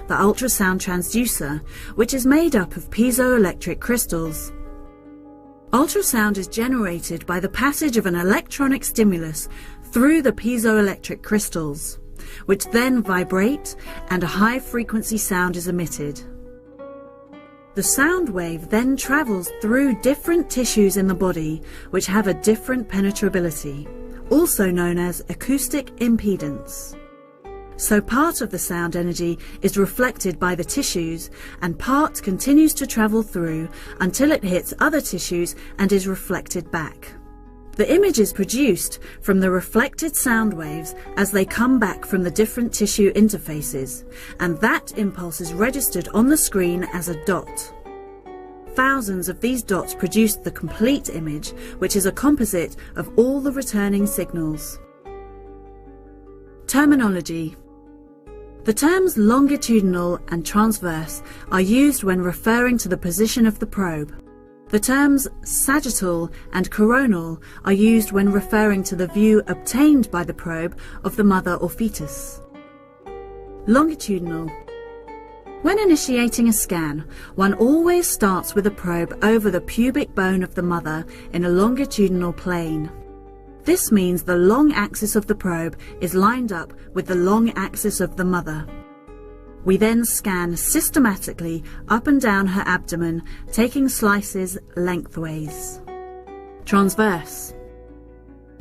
the ultrasound transducer, which is made up of piezoelectric crystals. Ultrasound is generated by the passage of an electronic stimulus through the piezoelectric crystals, which then vibrate and a high-frequency sound is emitted. The sound wave then travels through different tissues in the body which have a different penetrability, also known as acoustic impedance. So part of the sound energy is reflected by the tissues and part continues to travel through until it hits other tissues and is reflected back. The image is produced from the reflected sound waves as they come back from the different tissue interfaces, and that impulse is registered on the screen as a dot. Thousands of these dots produce the complete image, which is a composite of all the returning signals. Terminology. The terms longitudinal and transverse are used when referring to the position of the probe. The terms sagittal and coronal are used when referring to the view obtained by the probe of the mother or fetus. Longitudinal. When initiating a scan, one always starts with a probe over the pubic bone of the mother in a longitudinal plane. This means the long axis of the probe is lined up with the long axis of the mother. We then scan systematically up and down her abdomen, taking slices lengthways. Transverse.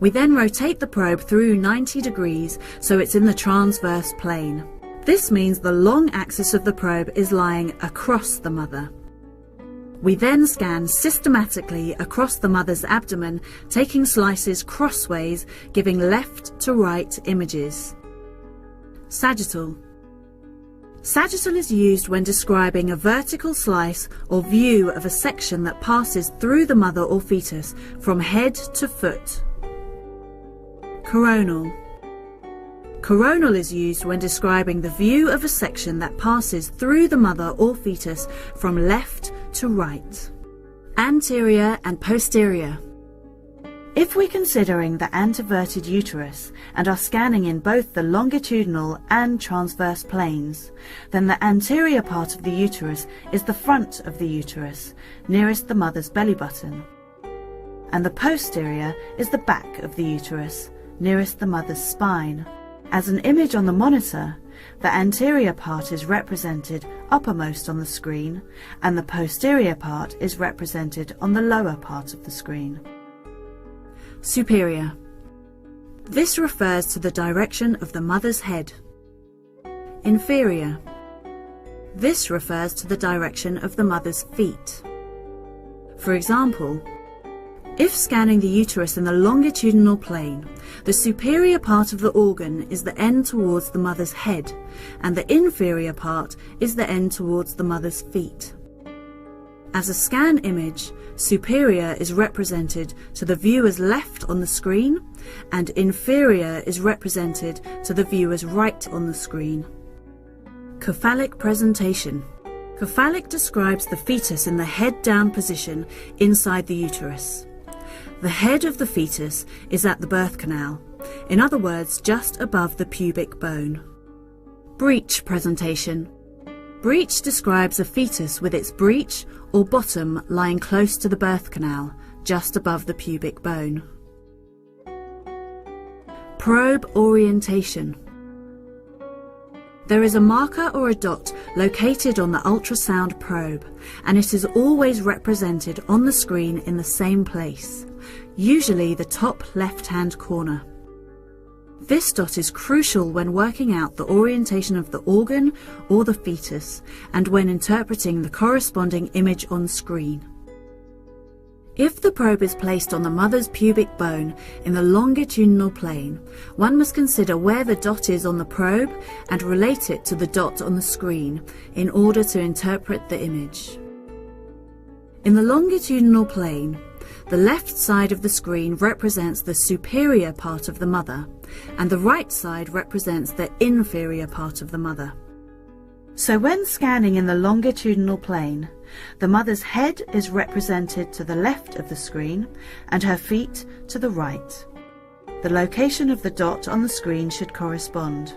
We then rotate the probe through 90 degrees so it's in the transverse plane. This means the long axis of the probe is lying across the mother. We then scan systematically across the mother's abdomen, taking slices crossways, giving left to right images. Sagittal. Sagittal is used when describing a vertical slice or view of a section that passes through the mother or fetus from head to foot. Coronal. Coronal is used when describing the view of a section that passes through the mother or fetus from left to right. Anterior and posterior. If we're considering the anteverted uterus and are scanning in both the longitudinal and transverse planes, then the anterior part of the uterus is the front of the uterus, nearest the mother's belly button, and the posterior is the back of the uterus, nearest the mother's spine. As an image on the monitor, the anterior part is represented uppermost on the screen, and the posterior part is represented on the lower part of the screen. Superior. This refers to the direction of the mother's head. Inferior. This refers to the direction of the mother's feet. For example, if scanning the uterus in the longitudinal plane, the superior part of the organ is the end towards the mother's head, and the inferior part is the end towards the mother's feet. As a scan image, superior is represented to the viewer's left on the screen, and inferior is represented to the viewer's right on the screen. Cephalic presentation. Cephalic describes the fetus in the head-down position inside the uterus. The head of the fetus is at the birth canal, in other words, just above the pubic bone. Breech presentation. Breech describes a fetus with its breech or bottom lying close to the birth canal, just above the pubic bone. Probe orientation. There is a marker or a dot located on the ultrasound probe, and it is always represented on the screen in the same place, usually the top left-hand corner. This dot is crucial when working out the orientation of the organ or the fetus and when interpreting the corresponding image on screen. If the probe is placed on the mother's pubic bone in the longitudinal plane, one must consider where the dot is on the probe and relate it to the dot on the screen in order to interpret the image. In the longitudinal plane, the left side of the screen represents the superior part of the mother, and the right side represents the inferior part of the mother. So when scanning in the longitudinal plane, the mother's head is represented to the left of the screen and her feet to the right. The location of the dot on the screen should correspond.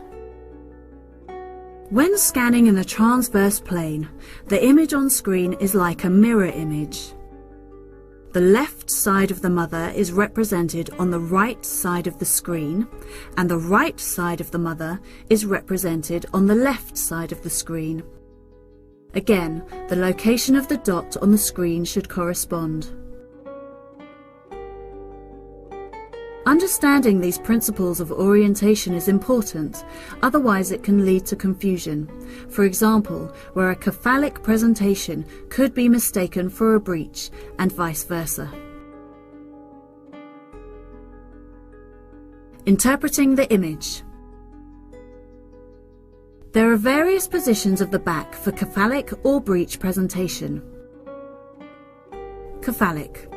When scanning in the transverse plane, the image on screen is like a mirror image. The left side of the mother is represented on the right side of the screen, and the right side of the mother is represented on the left side of the screen. Again, the location of the dot on the screen should correspond. Understanding these principles of orientation is important, otherwise it can lead to confusion. For example, where a cephalic presentation could be mistaken for a breech, and vice versa. Interpreting the image. There are various positions of the back for cephalic or breech presentation. Cephalic.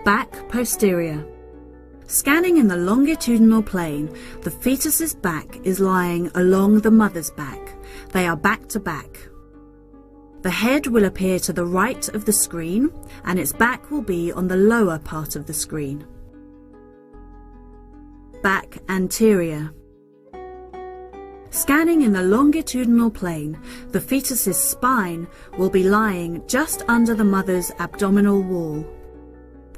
Back posterior. Scanning in the longitudinal plane, the fetus's back is lying along the mother's back. They are back to back. The head will appear to the right of the screen, and its back will be on the lower part of the screen. Back anterior. Scanning in the longitudinal plane, the fetus's spine will be lying just under the mother's abdominal wall.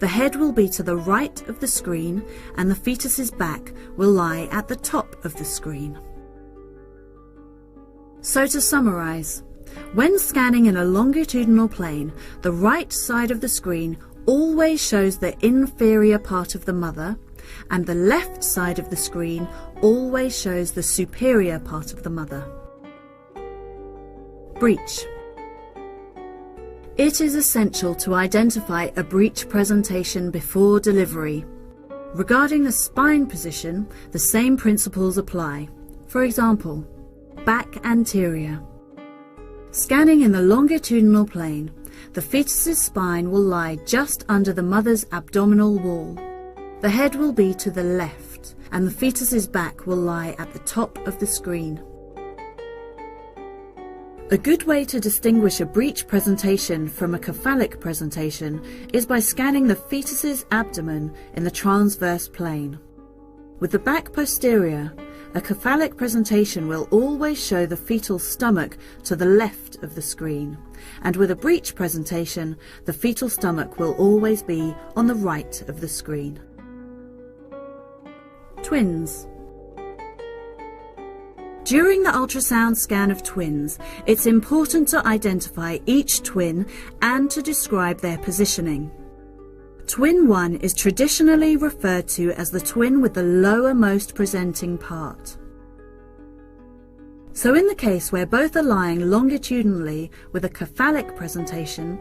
The head will be to the right of the screen, and the fetus's back will lie at the top of the screen. So to summarize, when scanning in a longitudinal plane, the right side of the screen always shows the inferior part of the mother, and the left side of the screen always shows the superior part of the mother. Breech. It is essential to identify a breech presentation before delivery. Regarding the spine position, the same principles apply. For example, back anterior. Scanning in the longitudinal plane, the fetus's spine will lie just under the mother's abdominal wall. The head will be to the left, and the fetus's back will lie at the top of the screen. A good way to distinguish a breech presentation from a cephalic presentation is by scanning the fetus's abdomen in the transverse plane. With the back posterior, a cephalic presentation will always show the fetal stomach to the left of the screen, and with a breech presentation, the fetal stomach will always be on the right of the screen. Twins. During the ultrasound scan of twins, it's important to identify each twin and to describe their positioning. Twin 1 is traditionally referred to as the twin with the lowermost presenting part. So in the case where both are lying longitudinally with a cephalic presentation,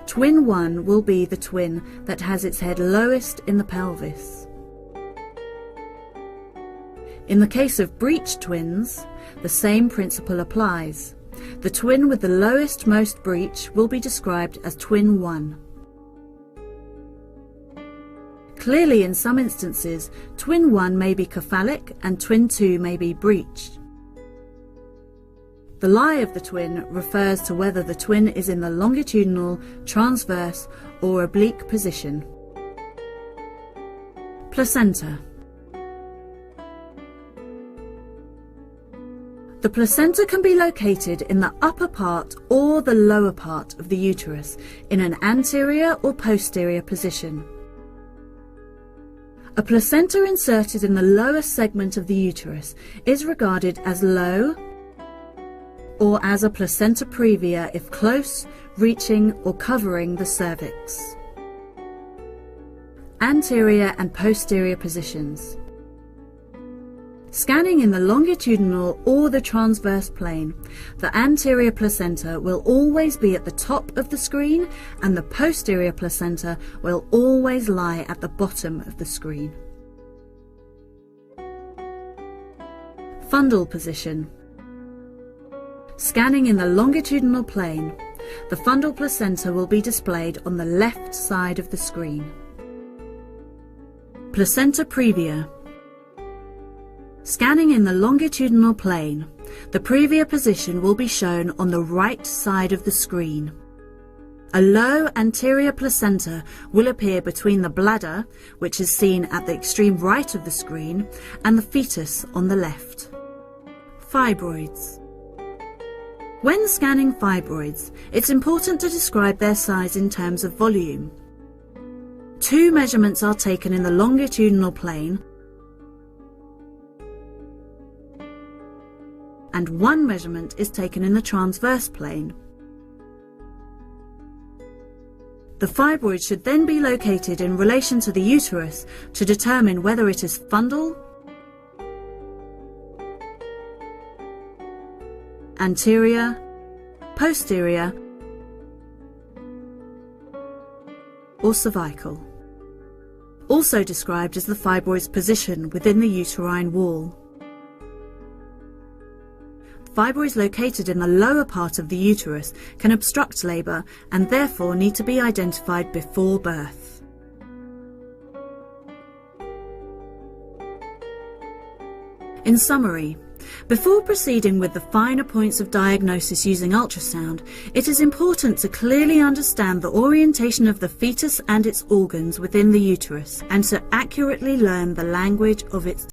twin 1 will be the twin that has its head lowest in the pelvis. In the case of breech twins, the same principle applies. The twin with the lowest most breech will be described as twin 1. Clearly, in some instances, twin 1 may be cephalic and twin 2 may be breeched. The lie of the twin refers to whether the twin is in the longitudinal, transverse, or oblique position. Placenta. The placenta can be located in the upper part or the lower part of the uterus in an anterior or posterior position. A placenta inserted in the lower segment of the uterus is regarded as low, or as a placenta previa if close, reaching or covering the cervix. Anterior and posterior positions. Scanning in the longitudinal or the transverse plane, the anterior placenta will always be at the top of the screen and the posterior placenta will always lie at the bottom of the screen. Fundal position. Scanning in the longitudinal plane, the fundal placenta will be displayed on the left side of the screen. Placenta previa. Scanning in the longitudinal plane, the previa position will be shown on the right side of the screen. A low anterior placenta will appear between the bladder, which is seen at the extreme right of the screen, and the fetus on the left. Fibroids. When scanning fibroids, it's important to describe their size in terms of volume. 2 measurements are taken in the longitudinal plane and 1 measurement is taken in the transverse plane. The fibroid should then be located in relation to the uterus to determine whether it is fundal, anterior, posterior, or cervical, also described as the fibroid's position within the uterine wall. Fibroids located in the lower part of the uterus can obstruct labour and therefore need to be identified before birth. In summary, before proceeding with the finer points of diagnosis using ultrasound, it is important to clearly understand the orientation of the fetus and its organs within the uterus and to accurately learn the language of its